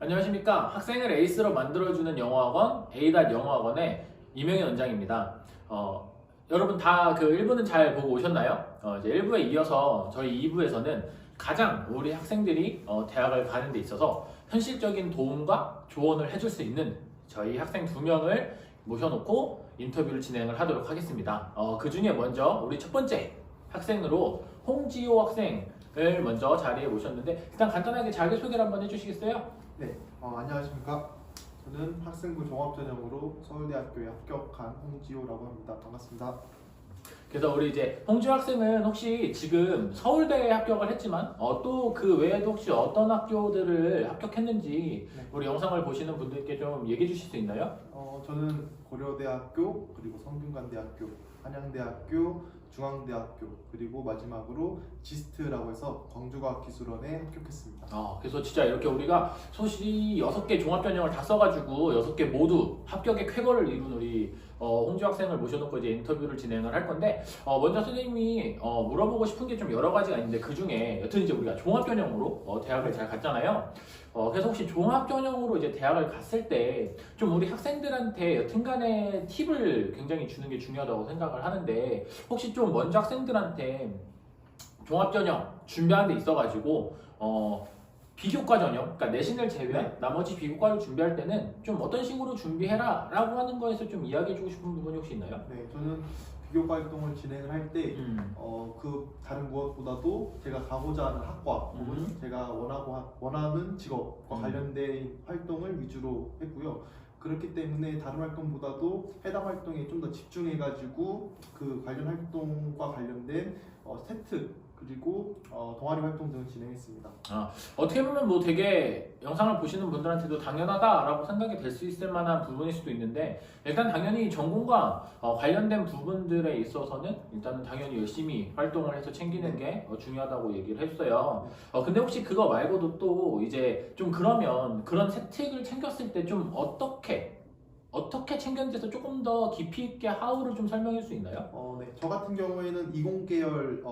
안녕하십니까. 학생을 에이스로 만들어주는 영어학원 A.영어학원의 이명현 원장입니다. 여러분 다 그 1부는 잘 보고 오셨나요? 이제 1부에 이어서 저희 2부에서는 가장 우리 학생들이 대학을 가는 데 있어서 현실적인 도움과 조언을 해줄 수 있는 저희 학생 2명을 모셔놓고 인터뷰를 진행을 하도록 하겠습니다. 그 중에 먼저 우리 첫 번째 학생으로 홍지호 학생을 먼저 자리에 모셨는데 일단 간단하게 자기소개를 한번 해주시겠어요? 네, 안녕하십니까. 저는 학생부 종합전형으로 서울대학교에 합격한 홍지호라고 합니다. 반갑습니다. 그래서 우리 이제 홍지호 학생은 혹시 지금 서울대에 합격을 했지만 또 그 외에도 혹시 어떤 학교들을 합격했는지 네. 우리 영상을 보시는 분들께 좀 얘기해 주실 수 있나요? 저는 고려대학교, 그리고 성균관대학교, 한양대학교, 중앙대학교, 그리고 마지막으로 지스트라고 해서 광주과학기술원에 합격했습니다. 그래서 진짜 이렇게 우리가 소시 6개 종합전형을 다 써가지고 6개 모두 합격의 쾌거를 이룬 우리 홍지호 학생을 모셔놓고 이제 인터뷰를 진행을 할 건데 먼저 선생님이 물어보고 싶은 게 좀 여러 가지가 있는데 그 중에 여튼 이제 우리가 종합전형으로 대학을 잘 갔잖아요. 그래서 혹시 종합전형으로 이제 대학을 갔을 때 좀 우리 학생들한테 여튼간에 팁을 굉장히 주는 게 중요하다고 생각을 하는데 혹시 좀 먼저 학생들한테 종합전형 준비하는 데 있어가지고 비교과 전형, 그러니까 내신을 제외한 나머지 비교과를 준비할 때는 좀 어떤 식으로 준비해라 라고 하는 거에서 좀 이야기해주고 싶은 부분이 혹시 있나요? 네, 저는 비교과 활동을 진행을 할 때 그 다른 무엇보다도 제가 가고자 하는 학과 혹은 제가 원하는 직업과 관련된 활동을 위주로 했고요. 그렇기 때문에 다른 활동보다도 해당 활동에 좀 더 집중해가지고 그 관련 활동과 관련된 세트 그리고 동아리 활동 등을 진행했습니다. 어떻게 보면 뭐 되게 영상을 보시는 분들한테도 당연하다라고 생각이 될 수 있을 만한 부분일 수도 있는데 일단 당연히 전공과 관련된 부분들에 있어서는 일단은 당연히 열심히 활동을 해서 챙기는 게 중요하다고 얘기를 했어요. 근데 혹시 그거 말고도 또 이제 좀 그러면 그런 세특을 챙겼을 때 좀 어떻게 챙겼는지에서 조금 더 깊이 있게 하우를 좀 설명할 수 있나요? 네. 저 같은 경우에는 이공계열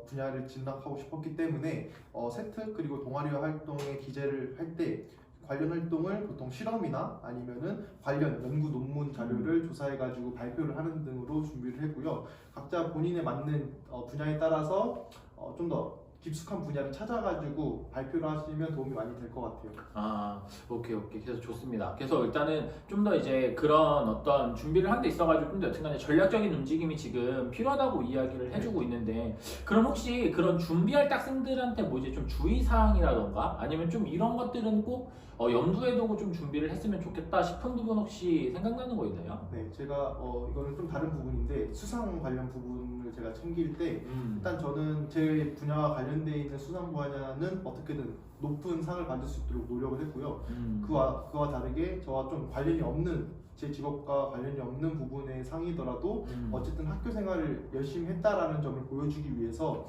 분야를 진학하고 싶었기 때문에 세특 그리고 동아리 활동에 기재를 할 때 관련 활동을 보통 실험이나 아니면은 관련 연구 논문 자료를 조사해가지고 발표를 하는 등으로 준비를 했고요. 각자 본인에 맞는 분야에 따라서 좀 더 깊숙한 분야를 찾아가지고 발표를 하시면 도움이 많이 될 것 같아요. 오케이. 그래서 좋습니다. 그래서 일단은 좀 더 이제 그런 어떤 준비를 한 데 있어가지고 좀 더 여튼간에 전략적인 움직임이 지금 필요하다고 이야기를 해주고 있는데 그럼 혹시 그런 준비할 학생들한테 뭐 이제 좀 주의사항이라던가 아니면 좀 이런 것들은 꼭 염두에 두고 좀 준비를 했으면 좋겠다 싶은 부분 혹시 생각나는 거 있나요? 네, 제가 이거는 좀 다른 부분인데 수상 관련 부분을 제가 챙길 때 일단 저는 제 분야와 관련되어 있는 수상 분야는 어떻게든 높은 상을 받을 수 있도록 노력을 했고요. 그와 다르게 저와 좀 관련이 없는 제 직업과 관련이 없는 부분의 상이더라도 어쨌든 학교 생활을 열심히 했다라는 점을 보여주기 위해서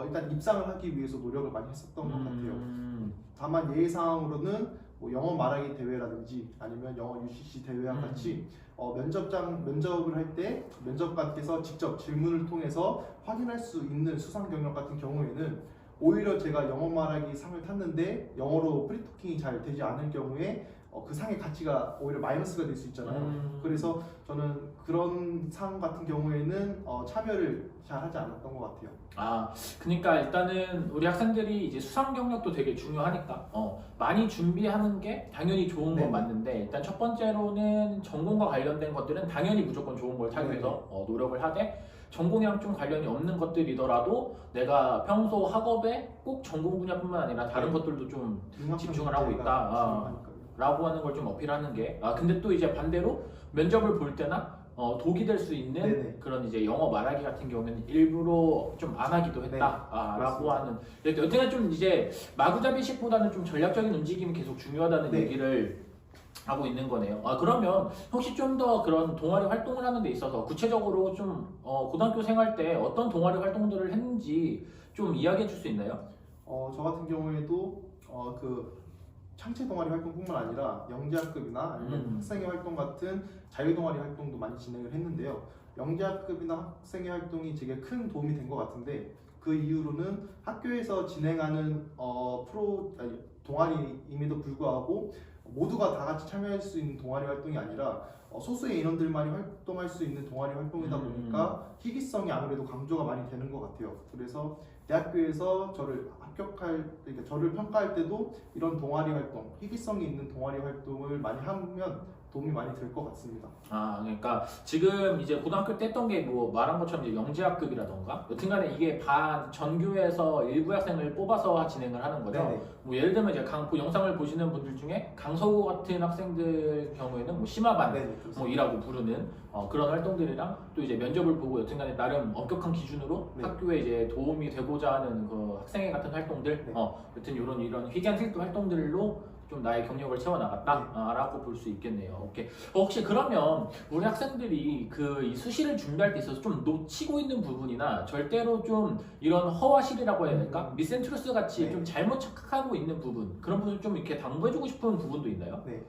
일단 입상을 하기 위해서 노력을 많이 했었던 것 같아요. 다만 예외사항으로는 뭐 영어 말하기 대회라든지 아니면 영어 UCC 대회와 같이 면접을 할 때 면접관께서 직접 질문을 통해서 확인할 수 있는 수상 경력 같은 경우에는 오히려 제가 영어 말하기 상을 탔는데 영어로 프리토킹이 잘 되지 않을 경우에 그 상의 가치가 오히려 마이너스가 될 수 있잖아요. 그래서 저는 그런 상 같은 경우에는 참여를 잘 하지 않았던 것 같아요. 그러니까 일단은 우리 학생들이 이제 수상 경력도 되게 중요하니까 많이 준비하는 게 당연히 좋은 건 맞는데 일단 첫 번째로는 전공과 관련된 것들은 당연히 무조건 좋은 걸 타기 위해서 노력을 하되 전공이랑 좀 관련이 없는 것들이더라도 내가 평소 학업에 꼭 전공 분야뿐만 아니라 다른 것들도 좀 집중을 하고 있다 라고 하는 걸 좀 어필하는 게 근데 또 이제 반대로 면접을 볼 때나 독이 될 수 있는 그런 이제 영어 말하기 같은 경우는 일부러 좀 안 하기도 했다 라고 하는 여튼간 좀 이제 마구잡이식보다는 좀 전략적인 움직임이 계속 중요하다는 얘기를 하고 있는 거네요. 그러면 혹시 좀 더 그런 동아리 활동을 하는 데 있어서 구체적으로 좀 고등학교 생활 때 어떤 동아리 활동들을 했는지 좀 이야기해 줄 수 있나요? 저 같은 경우에도 그 창체 동아리 활동뿐만 아니라 영재학급이나 아니면 학생회 활동 같은 자유 동아리 활동도 많이 진행을 했는데요. 영재학급이나 학생회 활동이 되게 큰 도움이 된 것 같은데 그 이후로는 학교에서 진행하는 동아리임에도 불구하고 모두가 다 같이 참여할 수 있는 동아리 활동이 아니라 소수의 인원들만이 활동할 수 있는 동아리 활동이다 보니까 희귀성이 아무래도 강조가 많이 되는 것 같아요. 그래서 대학교에서 그러니까 저를 평가할 때도 이런 동아리 활동, 희귀성이 있는 동아리 활동을 많이 하면 도움이 많이 될 것 같습니다. 아, 그러니까 지금 이제 고등학교 때 했던 게 뭐 말한 것처럼 이제 영재학급이라던가 여튼간에 이게 전교에서 일부 학생을 뽑아서 진행을 하는 거죠. 네네. 뭐 예를 들면 이제 영상을 보시는 분들 중에 강서구 같은 학생들 경우에는 뭐 심화반 네, 그렇습니다. 뭐 이라고 부르는 그런 활동들이랑 또 이제 면접을 보고 여튼간에 나름 엄격한 기준으로 네. 학교에 이제 도움이 되고자 하는 그 학생회 같은 활동들, 네. 여튼 이런 희귀한 필드 활동들로 좀 나의 경력을 채워나갔다라고 볼 수 있겠네요. 오케이. 혹시 그러면 우리 학생들이 이 수시를 준비할 때 있어서 좀 놓치고 있는 부분이나 절대로 좀 이런 허와실이라고 해야 될까? 미센트루스 같이 네. 좀 잘못 착각하고 있는 부분, 그런 부분 좀 이렇게 당부해주고 싶은 부분도 있나요? 네,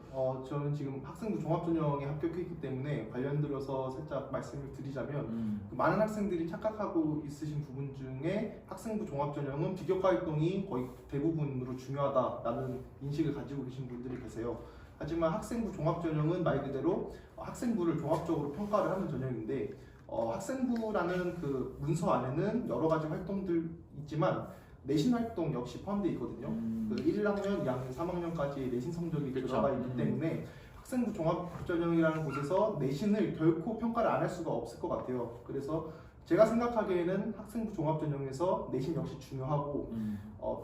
저는 지금 학생부 종합전형에 합격했기 때문에 관련 들어서 살짝 말씀을 드리자면 그 많은 학생들이 착각하고 있으신 부분 중에 학생부 종합전형은 비교과 활동이 거의 대부분으로 중요하다라는 인식을 가지고 계신 분들이 계세요. 하지만 학생부 종합전형은 말 그대로 학생부를 종합적으로 평가를 하는 전형인데 학생부라는 그 문서 안에는 여러 가지 활동들 있지만 내신 활동 역시 포함되어 있거든요. 그 1학년, 2학년, 3학년까지 내신 성적이 그쵸. 들어가 있기 때문에 학생부 종합전형이라는 곳에서 내신을 결코 평가를 안 할 수가 없을 것 같아요. 그래서 제가 생각하기에는 학생부 종합전형에서 내신 역시 중요하고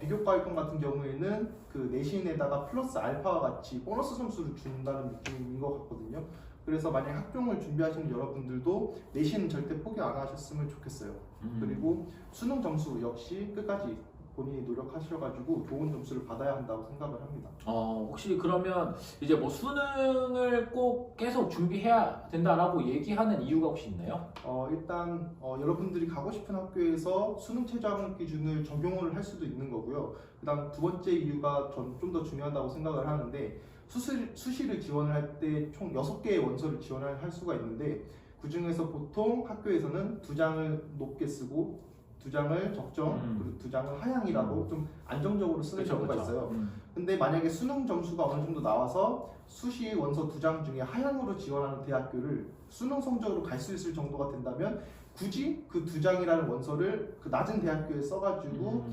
비교과 활동 같은 경우에는 그 내신에다가 플러스 알파와 같이 보너스 점수를 준다는 느낌인 것 같거든요. 그래서 만약 학종을 준비하시는 여러분들도 내신은 절대 포기 안 하셨으면 좋겠어요. 그리고 수능 점수 역시 끝까지 본인이 노력하셔가지고 좋은 점수를 받아야 한다고 생각을 합니다. 혹시 그러면 이제 뭐 수능을 꼭 계속 준비해야 된다라고 얘기하는 이유가 혹시 있나요? 일단 여러분들이 가고 싶은 학교에서 수능 최저 기준을 적용을 할 수도 있는 거고요. 그다음 두 번째 이유가 전 좀 더 중요하다고 생각을 하는데 수시를 지원을 할 때 총 6개의 원서를 지원을 할 수가 있는데 그 중에서 보통 학교에서는 2장을 높게 쓰고 2장을 적정, 그리고 2장을 하향이라고 좀 안정적으로 쓰는 경우가 있어요. 근데 만약에 수능 점수가 어느 정도 나와서 수시 원서 2장 중에 하향으로 지원하는 대학교를 수능 성적으로 갈 수 있을 정도가 된다면 굳이 그 2장이라는 원서를 그 낮은 대학교에 써가지고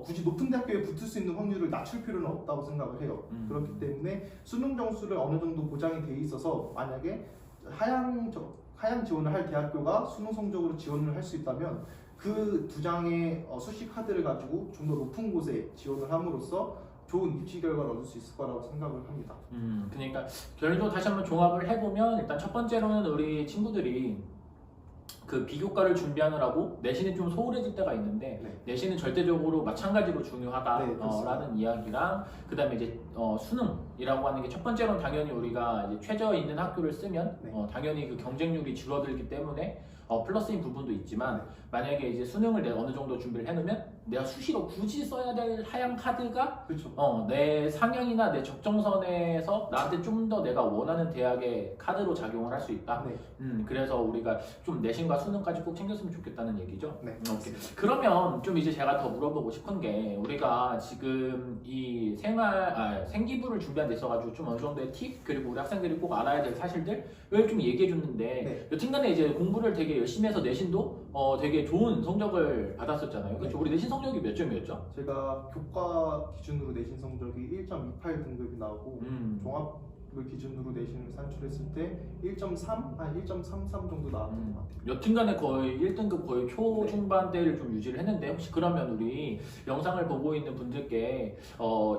굳이 높은 대학교에 붙을 수 있는 확률을 낮출 필요는 없다고 생각을 해요. 그렇기 때문에 수능 점수를 어느 정도 보장이 돼 있어서 만약에 하향 지원을 할 대학교가 수능 성적으로 지원을 할 수 있다면 그 2장의 수시 카드를 가지고 좀 더 높은 곳에 지원을 함으로써 좋은 입시 결과를 얻을 수 있을 거라고 생각을 합니다. 그러니까 결국 다시 한번 종합을 해보면 일단 첫 번째로는 우리 친구들이 그 비교과를 준비하느라고 내신이 좀 소홀해질 때가 있는데 네. 내신은 절대적으로 마찬가지로 네, 중요하다라는 그렇습니다. 이야기랑 그다음에 이제 수능이라고 하는 게 첫 번째로는 당연히 우리가 이제 최저 있는 학교를 쓰면 네. 당연히 그 경쟁률이 줄어들기 때문에 플러스인 부분도 있지만 만약에 이제 수능을 내가 어느 정도 준비를 해놓으면 내가 수시로 굳이 써야 될 하향 카드가 그렇죠. 내 상향이나 내 적정선에서 나한테 좀 더 내가 원하는 대학의 카드로 작용을 할 수 있다. 네. 그래서 우리가 좀 내신과 수능까지 꼭 챙겼으면 좋겠다는 얘기죠. 네. 오케이. 그러면 좀 이제 제가 더 물어보고 싶은 게 우리가 지금 이 생기부를 준비한 데 있어가지고 좀 어느 정도의 팁 그리고 우리 학생들이 꼭 알아야 될 사실들을 좀 얘기해 줬는데 네. 여튼간에 이제 공부를 되게 열심히 해서 내신도 되게 좋은 성적을 받았었잖아요. 그렇죠? 네. 우리 내신 성적이 몇 점이었죠? 제가 교과 기준으로 내신 성적이 1.28 등급이 나오고 종합을 기준으로 내신을 산출했을 때 1.3, 한 1.33 정도 나왔던 것 같아요. 여튼간에 거의 1등급 거의 초중반대를 좀 유지를 했는데 혹시 그러면 우리 영상을 보고 있는 분들께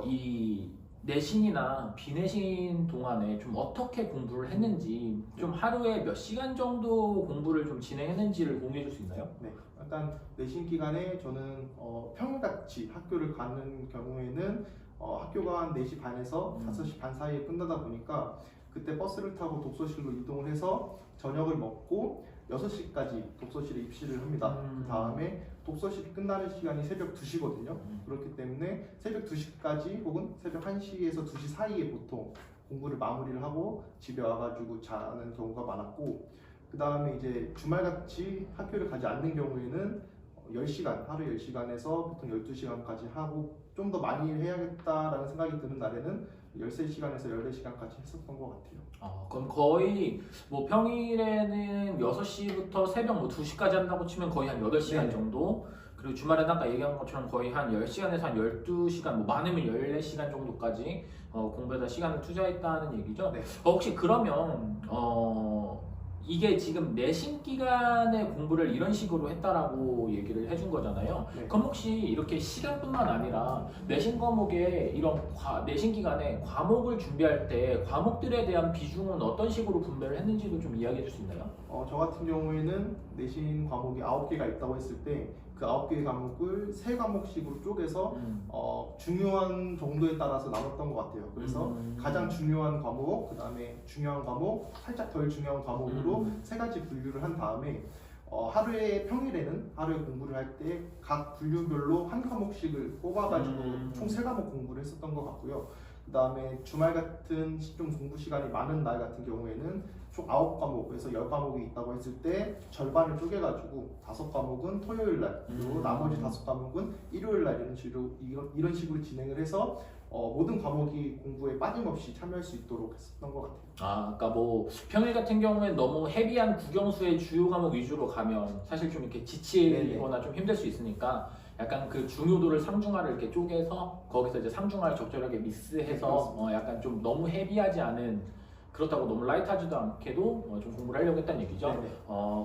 이 내신이나 비내신 동안에 좀 어떻게 공부를 했는지 좀 하루에 몇 시간 정도 공부를 좀 진행했는지를 공유해 줄 수 있나요? 네, 일단 내신 기간에 저는 평일같이 학교를 가는 경우에는 학교가 한 4시 반에서 5시 반 사이에 끝나다 보니까 그때 버스를 타고 독서실로 이동을 해서 저녁을 먹고 6시까지 독서실에 입실을 합니다. 그 다음에 독서실이 끝나는 시간이 새벽 2시거든요. 그렇기 때문에 새벽 2시까지 혹은 새벽 1시에서 2시 사이에 보통 공부를 마무리를 하고 집에 와가지고 자는 경우가 많았고 그 다음에 이제 주말같이 학교를 가지 않는 경우에는 10시간, 하루 10시간에서 보통 12시간까지 하고 좀 더 많이 해야겠다라는 생각이 드는 날에는 13시간에서 14시간까지 했었던 것 같아요. 그럼 거의 뭐 평일에는 6시부터 새벽 뭐 2시까지 한다고 치면 거의 한 8시간 네. 정도. 그리고 주말에는 아까 얘기한 것처럼 거의 한 10시간에서 한 12시간, 뭐 많으면 14시간 정도까지 공부에다 시간을 투자했다는 얘기죠. 네. 혹시 그러면 이게 지금 내신 기간에 공부를 이런 식으로 했다라고 얘기를 해준 거잖아요. 네. 그럼 혹시 이렇게 시간뿐만 아니라 내신 과목에 이런 내신 기간에 과목을 준비할 때 과목들에 대한 비중은 어떤 식으로 분배를 했는지도 좀 이야기해 줄 수 있나요? 저 같은 경우에는 내신 과목이 9개가 있다고 했을 때 그 9개의 과목을 3과목씩으로 쪼개서 중요한 정도에 따라서 나눴던 것 같아요. 그래서 가장 중요한 과목, 그 다음에 중요한 과목, 살짝 덜 중요한 과목으로 3가지 분류를 한 다음에 하루에 평일에는 하루에 공부를 할 때 각 분류별로 한 과목씩을 뽑아가지고 총 3과목 공부를 했었던 것 같고요. 그 다음에 주말 같은 좀 공부 시간이 많은 날 같은 경우에는 총 9과목에서 10과목이 있다고 했을 때 절반을 쪼개가지고 5과목은 토요일 날, 그리고 나머지 5과목은 일요일 날 이런 식으로 진행을 해서 모든 과목이 공부에 빠짐없이 참여할 수 있도록 했었던 것 같아요. 그러니까 뭐 평일 같은 경우엔 너무 헤비한 국영수의 주요 과목 위주로 가면 사실 좀 이렇게 지치거나 좀 힘들 수 있으니까 약간 그 중요도를 상중하를 이렇게 쪼개서 거기서 이제 상중하를 적절하게 믹스해서 약간 좀 너무 헤비하지 않은, 그렇다고 너무 라이트하지도 않게도 좀 공부를 하려고 했다는 얘기죠. 네네.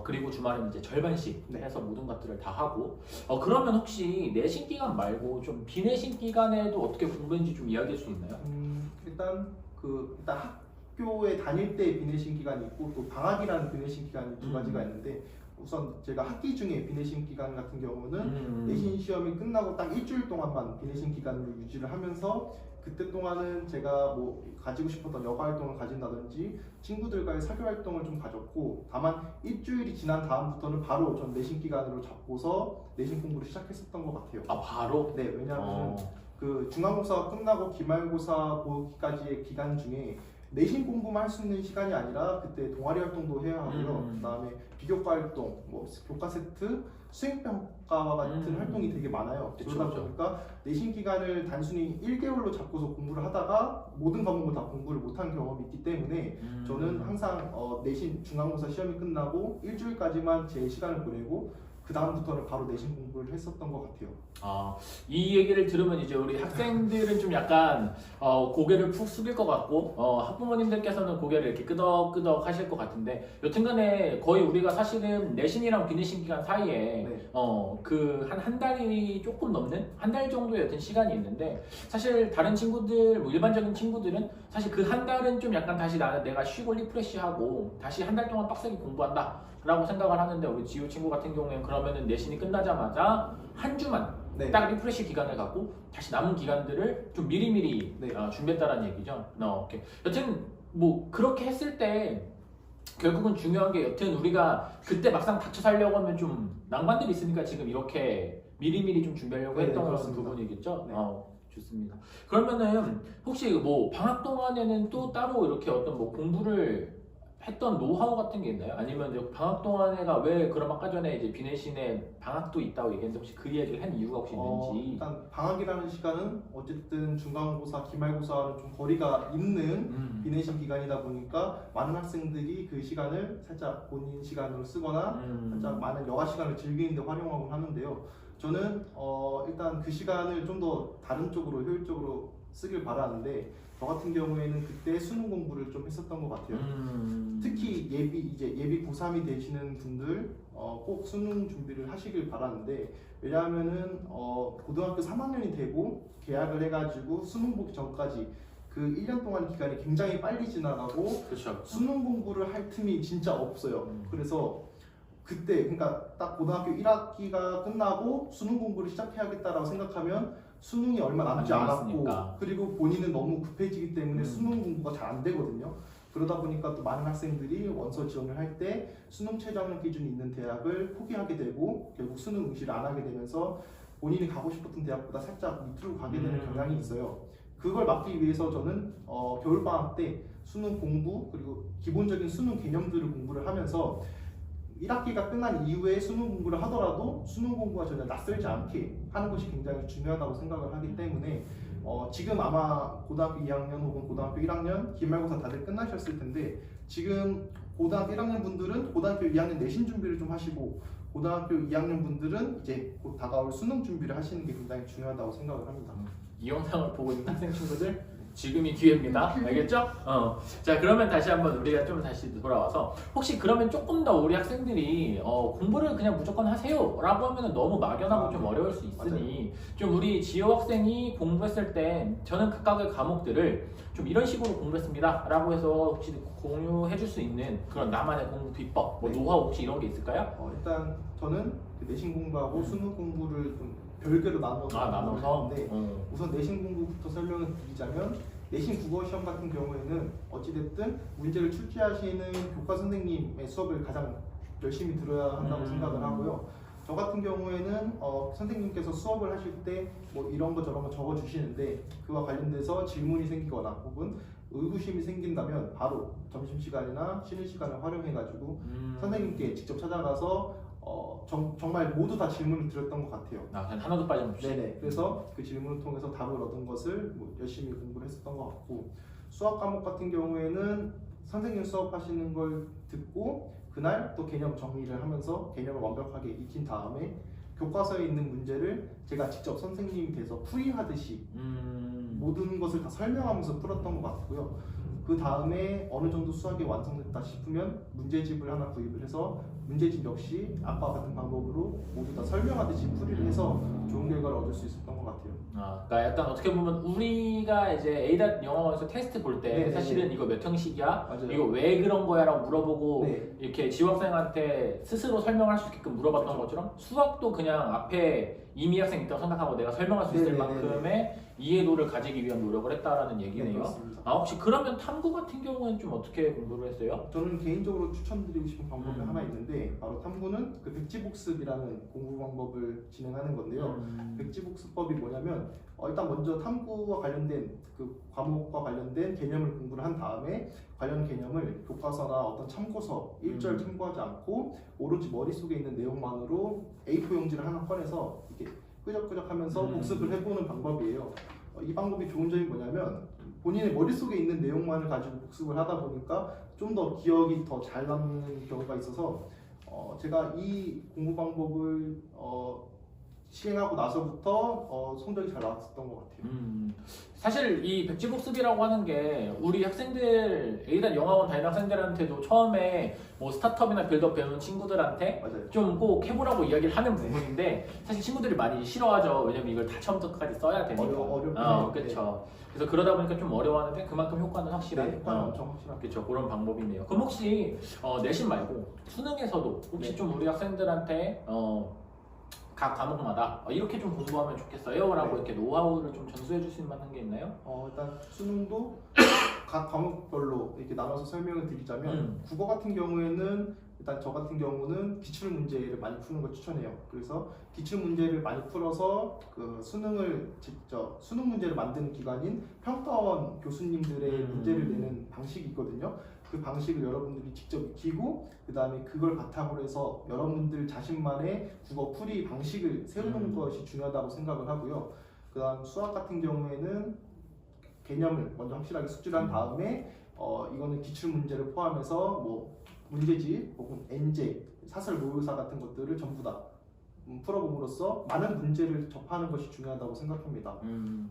그리고 주말은 이제 절반씩 네. 해서 모든 것들을 다 하고. 그러면 혹시 내신 기간 말고 좀 비내신 기간에도 어떻게 공부했는지 좀 이야기할 수 있나요? 일단 학교에 다닐 때 비내신 기간이 있고 또 방학이라는 비내신 기간이 두 가지가 있는데, 우선 제가 학기 중에 비내신 기간 같은 경우는 내신 시험이 끝나고 딱 일주일 동안만 비내신 기간으로 유지를 하면서 그때 동안은 제가 뭐 가지고 싶었던 여가 활동을 가진다든지 친구들과의 사교 활동을 좀 가졌고, 다만 일주일이 지난 다음부터는 바로 전 내신 기간으로 잡고서 내신 공부를 시작했었던 것 같아요. 바로? 네, 왜냐하면 그 중간고사가 끝나고 기말고사 보기까지의 기간 중에 내신 공부만 할 수 있는 시간이 아니라 그때 동아리 활동도 해야 하고요. 그다음에 비교과 활동, 뭐 교과 세트, 수행평가와 같은 활동이 되게 많아요. 그러다 보니까 내신 기간을 단순히 1개월로 잡고서 공부를 하다가 모든 과목을 다 공부를 못한 경험이 있기 때문에 저는 항상 내신 중간고사 시험이 끝나고 일주일까지만 제 시간을 보내고 그 다음부터는 바로 내신 공부를 했었던 것 같아요. 이 얘기를 들으면 이제 우리 학생들은 좀 약간 고개를 푹 숙일 것 같고 학부모님들께서는 고개를 이렇게 끄덕끄덕 하실 것 같은데, 여튼간에 거의 우리가 사실은 내신이랑 비내신 기간 사이에 네. 그 한 달이 조금 넘는 한 달 정도의 어떤 시간이 있는데, 사실 다른 친구들, 뭐 일반적인 친구들은 사실 그 한 달은 좀 약간 다시 내가 쉬고 리프레시하고 다시 한 달 동안 빡세게 공부한다 라고 생각을 하는데, 우리 지우 친구 같은 경우에는 그러면은 내신이 끝나자마자 한 주만 딱 리프레시 기간을 갖고 다시 남은 기간들을 좀 미리미리 준비했다라는 얘기죠. 오케이. 여튼 뭐 그렇게 했을 때 결국은 중요한 게, 여튼 우리가 그때 막상 닥쳐 살려고 하면 좀 낭만들이 있으니까 지금 이렇게 미리미리 좀 준비하려고 했던 부분이겠죠. 좋습니다. 그러면은 혹시 뭐 방학 동안에는 또 따로 이렇게 어떤 뭐 공부를 했던 노하우 같은 게 있나요? 아니면 이제 방학 동안에가 왜, 그럼 아까 전에 이제 비내신에 방학도 있다고 얘기했는데 혹시 그 얘기를 한 이유가 혹시 있는지? 일단 방학이라는 시간은 어쨌든 중간고사, 기말고사와는 좀 거리가 있는 비내신 기간이다 보니까 많은 학생들이 그 시간을 살짝 본인 시간으로 쓰거나 살짝 많은 여가 시간을 즐기는 데 활용하곤 하는데요. 저는 일단 그 시간을 좀 더 다른 쪽으로 효율적으로 쓰길 바라는데, 저 같은 경우에는 그때 수능 공부를 좀 했었던 것 같아요. 특히 예비 고3이 되시는 분들 꼭 수능 준비를 하시길 바라는데, 왜냐하면은 고등학교 3학년이 되고 계약을 해가지고 수능 보기 전까지 그 1년 동안 기간이 굉장히 빨리 지나가고 수능 공부를 할 틈이 진짜 없어요. 그래서 그때, 그러니까 딱 고등학교 1학기가 끝나고 수능 공부를 시작해야겠다라고 생각하면 수능이 얼마 남지 않았고, 그리고 본인은 너무 급해지기 때문에 수능 공부가 잘 안 되거든요. 그러다 보니까 또 많은 학생들이 원서 지원을 할 때 수능 최저학력 기준이 있는 대학을 포기하게 되고 결국 수능 응시를 안 하게 되면서 본인이 가고 싶었던 대학보다 살짝 밑으로 가게 되는 경향이 있어요. 그걸 막기 위해서 저는 겨울방학 때 수능 공부, 그리고 기본적인 수능 개념들을 공부를 하면서 1학기가 끝난 이후에 수능 공부를 하더라도 수능 공부가 전혀 낯설지 않게 하는 것이 굉장히 중요하다고 생각을 하기 때문에 지금 아마 고등학교 2학년 혹은 고등학교 1학년 기말고사 다들 끝나셨을 텐데 지금 고등학교 1학년 분들은 고등학교 2학년 내신 준비를 좀 하시고 고등학교 2학년 분들은 이제 곧 다가올 수능 준비를 하시는 게 굉장히 중요하다고 생각을 합니다. 이 영상을 보고 있는 학생 친구들 지금이 기회입니다. 알겠죠? 자, 그러면 다시 한번 우리가 좀 다시 돌아와서 혹시 그러면 조금 더 우리 학생들이 공부를 그냥 무조건 하세요 라고 하면 너무 막연하고 좀 어려울 수 있으니 좀 우리 지효 학생이 공부했을 때 저는 각각의 과목들을 좀 이런 식으로 공부했습니다 라고 해서 혹시 공유해 줄 수 있는 그런 나만의 공부 비법, 뭐 노하우 혹시 이런 게 있을까요? 일단 저는 그 내신 공부하고 수능 공부를 좀 별개로 나눠서 하는데 우선 내신 공부부터 설명을 드리자면 내신 국어 시험 같은 경우에는 어찌됐든 문제를 출제하시는 교과 선생님의 수업을 가장 열심히 들어야 한다고 생각을 하고요. 저 같은 경우에는 선생님께서 수업을 하실 때 뭐 이런 거 저런 거 적어 주시는데 그와 관련돼서 질문이 생기거나 혹은 의구심이 생긴다면 바로 점심시간이나 쉬는 시간을 활용해 가지고 선생님께 직접 찾아가서 정말 모두 다 질문을 드렸던 것 같아요. 그냥 하나도 빠짐없이. 네네. 그래서 그 질문을 통해서 답을 얻은 것을 뭐 열심히 공부를 했었던 것 같고 수학 과목 같은 경우에는 선생님 수업하시는 걸 듣고 그날 또 개념 정리를 하면서 개념을 완벽하게 익힌 다음에 교과서에 있는 문제를 제가 직접 선생님이 돼서 풀이하듯이 모든 것을 다 설명하면서 풀었던 것 같고요. 그 다음에 어느 정도 수학이 완성됐다 싶으면 문제집을 하나 구입을 해서 문제집 역시 아까 같은 방법으로 모두 다 설명하듯이 풀이를 해서 좋은 결과를 얻을 수 있었던 것 같아요. 그러니까 약간 어떻게 보면 우리가 이제 A닷 영어에서 테스트 볼 때 사실은 이거 몇 형식이야? 맞아요. 이거 왜 그런 거야? 라고 물어보고 네. 이렇게 지원생한테 스스로 설명할 수 있게끔 물어봤던 그렇죠. 것처럼 수학도 그냥 앞에 이미 학생 있다고 생각하고 내가 설명할 수 있을 만큼의 이해도를 가지기 위한 노력을 했다라는 얘기네요. 혹시 그러면 탐구 같은 경우는 좀 어떻게 공부를 했어요? 저는 개인적으로 추천드리고 싶은 방법이 하나 있는데 바로 탐구는 그 백지복습이라는 공부 방법을 진행하는 건데요. 백지복습법이 뭐냐면 일단 먼저 탐구와 관련된 그 과목과 관련된 개념을 공부를 한 다음에 관련 개념을 교과서나 어떤 참고서 1절 참고하지 않고 오로지 머릿속에 있는 내용만으로 A4 용지를 하나 꺼내서 이렇게 끄적끄적하면서 복습을 해보는 방법이에요. 이 방법이 좋은 점이 뭐냐면 본인의 머릿속에 있는 내용만을 가지고 복습을 하다 보니까 좀 더 기억이 더 잘 남는 경우가 있어서 제가 이 공부 방법을 시행하고 나서부터 성적이 잘 나왔었던 것 같아요. 사실 이 백지복습이라고 하는 게 우리 학생들 A단 영어학원 다니는 학생들한테도 처음에 뭐 스타트업이나 빌드업 배우는 친구들한테 좀 꼭 해보라고 이야기를 하는 부분인데 사실 친구들이 많이 싫어하죠. 왜냐면 이걸 다 처음부터 끝까지 써야 되니까. 어렵죠. 그렇죠. 그래서 그러다 보니까 좀 어려워하는데 그만큼 효과는 확실한. 효과는 엄청 확실한. 그렇죠. 그런 방법이네요. 그럼 혹시 내신 말고 수능에서도 혹시 좀 우리 학생들한테 각 과목마다 이렇게 좀 공부하면 좋겠어요 라고 이렇게 노하우를 좀 전수해 줄 수 있는 게 있나요? 일단 수능도 각 과목별로 이렇게 나눠서 설명을 드리자면 국어 같은 경우에는 일단 저 같은 경우는 기출 문제를 많이 푸는 걸 추천해요. 그래서 기출 문제를 많이 풀어서 그 수능을 직접 수능 문제를 만드는 기관인 평가원 교수님들의 문제를 내는 방식이 있거든요. 그 방식을 여러분들이 직접 익히고 그 다음에 그걸 바탕으로 해서 여러분들 자신만의 국어 풀이 방식을 세우는 것이 중요하다고 생각을 하고요. 그 다음 수학 같은 경우에는 개념을 먼저 확실하게 숙지한 다음에 이거는 기출 문제를 포함해서 뭐 문제집 혹은 엔제, 사설 모의고사 같은 것들을 전부 다 풀어봄으로써 많은 문제를 접하는 것이 중요하다고 생각합니다.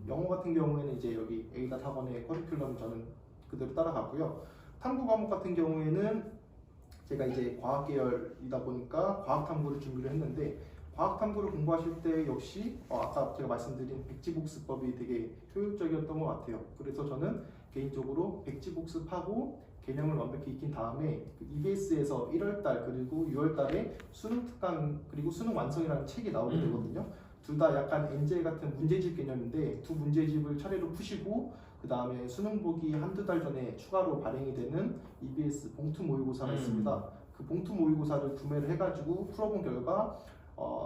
영어 같은 경우에는 이제 여기 A닷 학원의 커리큘럼 저는 그대로 따라가고요. 탐구 과목 같은 경우에는 제가 이제 과학 계열이다 보니까 과학 탐구를 준비를 했는데 과학 탐구를 공부하실 때 역시 아까 제가 말씀드린 백지복습법이 되게 효율적이었던 것 같아요. 그래서 저는 개인적으로 백지복습하고 개념을 완벽히 익힌 다음에 EBS에서 1월달 그리고 6월달에 수능 특강 그리고 수능 완성이라는 책이 나오게 되거든요. 둘 다 약간 엔젤 같은 문제집 개념인데 두 문제집을 차례로 푸시고 그 다음에 수능 보기 한두 달 전에 추가로 발행이 되는 EBS 봉투 모의고사가 있습니다. 그 봉투 모의고사를 구매를 해가지고 풀어본 결과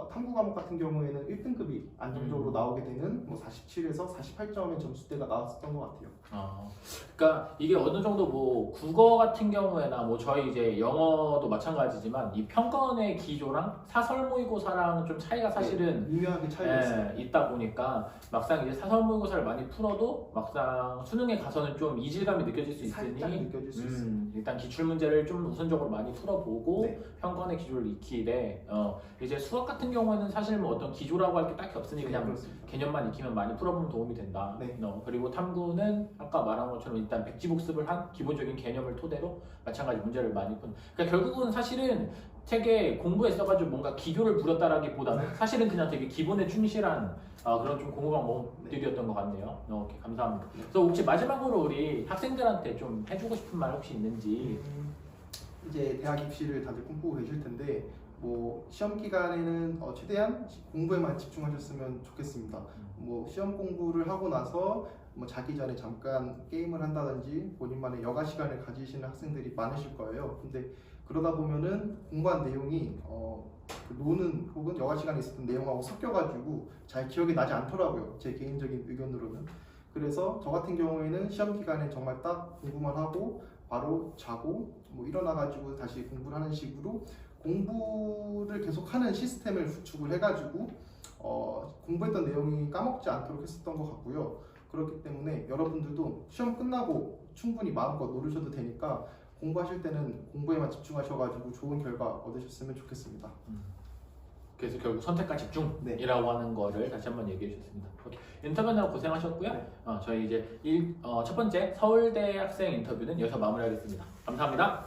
탐구 과목 같은 경우에는 1등급이 안정적으로 나오게 되는 뭐 47에서 48점의 점수대가 나왔었던 것 같아요. 그러니까 이게 어느 정도 뭐 국어 같은 경우에나 뭐 저희 이제 영어도 마찬가지지만 이 평가원의 기조랑 사설 모의고사랑 좀 차이가 사실은 미묘하게 차이가 있어요. 있다 보니까 막상 이제 사설 모의고사를 많이 풀어도 막상 수능에 가서는 좀 이질감이 느껴질 수 있으니 살짝 느껴질 수 있어요. 일단 기출 문제를 좀 우선적으로 많이 풀어보고 네. 평가원의 기조를 익히되 이제 수학 같은 경우에는 사실 뭐 어떤 기조라고 할 게 딱히 없으니 그냥 그렇습니다. 개념만 익히면 많이 풀어보면 도움이 된다. 네. 그리고 탐구는 아까 말한 것처럼 일단 백지복습을 한 기본적인 개념을 토대로 마찬가지 문제를 많이 푸는. 그러니까 결국은 사실은 되게 공부했어가지고 뭔가 기교를 부렸다라기보다는 사실은 그냥 되게 기본에 충실한 그런 좀 공부 방법들이었던 것 같네요. 오케이, 감사합니다. 그래서 혹시 마지막으로 우리 학생들한테 좀 해주고 싶은 말 혹시 있는지? 이제 대학 입시를 다들 꿈꾸고 계실 텐데 뭐 시험 기간에는 최대한 공부에만 집중하셨으면 좋겠습니다. 뭐 시험 공부를 하고 나서 뭐 자기 전에 잠깐 게임을 한다든지 본인만의 여가 시간을 가지시는 학생들이 많으실 거예요. 근데 그러다 보면은 공부한 내용이 그 노는 혹은 여가 시간에 있었던 내용하고 섞여가지고 잘 기억이 나지 않더라고요. 제 개인적인 의견으로는. 그래서 저 같은 경우에는 시험 기간에 정말 딱 공부만 하고 바로 자고 뭐 일어나가지고 다시 공부를 하는 식으로 공부를 계속하는 시스템을 구축을 해가지고 공부했던 내용이 까먹지 않도록 했었던 것 같고요. 그렇기 때문에 여러분들도 시험 끝나고 충분히 마음껏 놀으셔도 되니까 공부하실 때는 공부에만 집중하셔가지고 좋은 결과 얻으셨으면 좋겠습니다. 그래서 결국 선택과 집중이라고 하는 거를 다시 한번 얘기해 주셨습니다. 인터뷰는 고생하셨고요. 네. 저희 이제 첫 번째 서울대 학생 인터뷰는 여기서 마무리하겠습니다. 감사합니다.